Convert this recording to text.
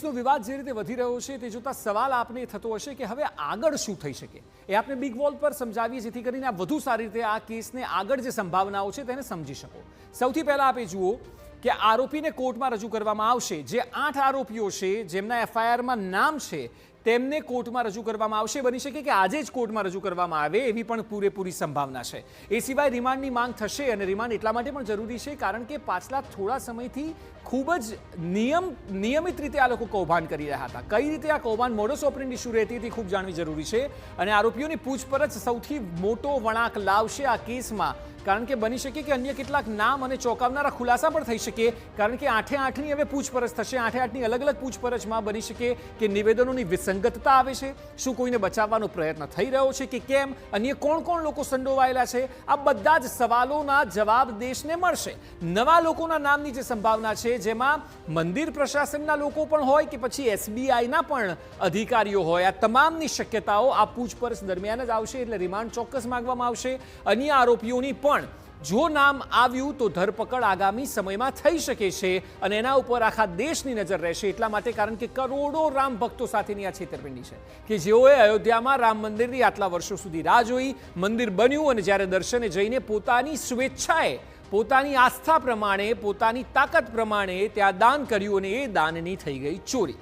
કેસનો વિવાદ જે રીતે વધી રહ્યો છે તે જોતા સવાલ આપને થતો હશે કે હવે આગળ શું થઈ શકે। એ આપણે બિગ વોલ પર સમજાવીએ જેથી કરીને આપ વધુ સારી રીતે આ કેસને આગળ જે સંભાવનાઓ છે તેને સમજી શકો। સૌથી પહેલા આપે જુઓ કે આરોપીને કોર્ટમાં રજૂ કરવામાં આવશે। જે 8 આરોપીઓ છે જેમના એફઆઈઆરમાં નામ છે તેમને કોર્ટમાં રજૂ કરવામાં આવશે। બની શકે કે આજે જ કોર્ટમાં રજૂ કરવામાં આવે એવી પણ પૂરેપૂરી સંભાવના છે। એ સિવાય રિમાન્ડની માંગ થશે અને રિમાન્ડ એટલા માટે પણ જરૂરી છે કારણ કે પાછલા થોડા સમયથી ખૂબ જ નિયમિત રીતે આ લોકો કૌભાંડ કરી રહ્યા હતા। કઈ રીતે આ કૌભાંડ મોડસ ઓપરેન્ડી શું રહેતી હતી ખૂબ જાણવી જરૂરી છે અને આરોપીઓની પૂછપરછ સૌથી મોટો વળાંક લાવશે આ કેસમાં કારણ કે બની શકે કે અન્ય કેટલાક નામ અને ચોંકાવનારા ખુલાસા પણ થઈ શકે કારણ કે 8-8ની હવે પૂછપરછ થશે। 8-8ની અલગ અલગ પૂછપરછમાં બની શકે કે નિવેદનોની વિસંગતતા આવે છે, શું કોઈને બચાવવાનો પ્રયત્ન થઈ રહ્યો છે કે કેમ, અન્ય કોણ કોણ લોકો સંડોવાયેલા છે, આ બધા જ સવાલોના જવાબ દેશને મળશે। નવા લોકોના નામની જે સંભાવના છે જેમાં મંદિર પ્રશાસનના લોકો પણ હોય કે પછી એસબીઆઈના પણ અધિકારીઓ હોય, આ તમામની શક્યતાઓ આ પૂછપરછ દરમિયાન જ આવશે એટલે રિમાન્ડ ચોક્કસ માંગવામાં આવશે। અન્ય આરોપીઓની પણ જો નામ આવ્યું તો ધરપકડ આગામી સમયમાં થઈ શકે છે અને એના ઉપર આખા દેશની નજર રહેશે એટલા માટે કારણ કે કરોડો રામ ભક્તો સાથેની આ છેતરપિંડી છે કે જેઓએ અયોધ્યામાં રામ મંદિરની આટલા વર્ષો સુધી રાહ જોઈ, મંદિર બન્યું અને જ્યારે દર્શને જઈને પોતાની સ્વેચ્છાએ, પોતાની આસ્થા પ્રમાણે, પોતાની તાકાત પ્રમાણે ત્યાં દાન કર્યું અને એ દાનની થઈ ગઈ ચોરી।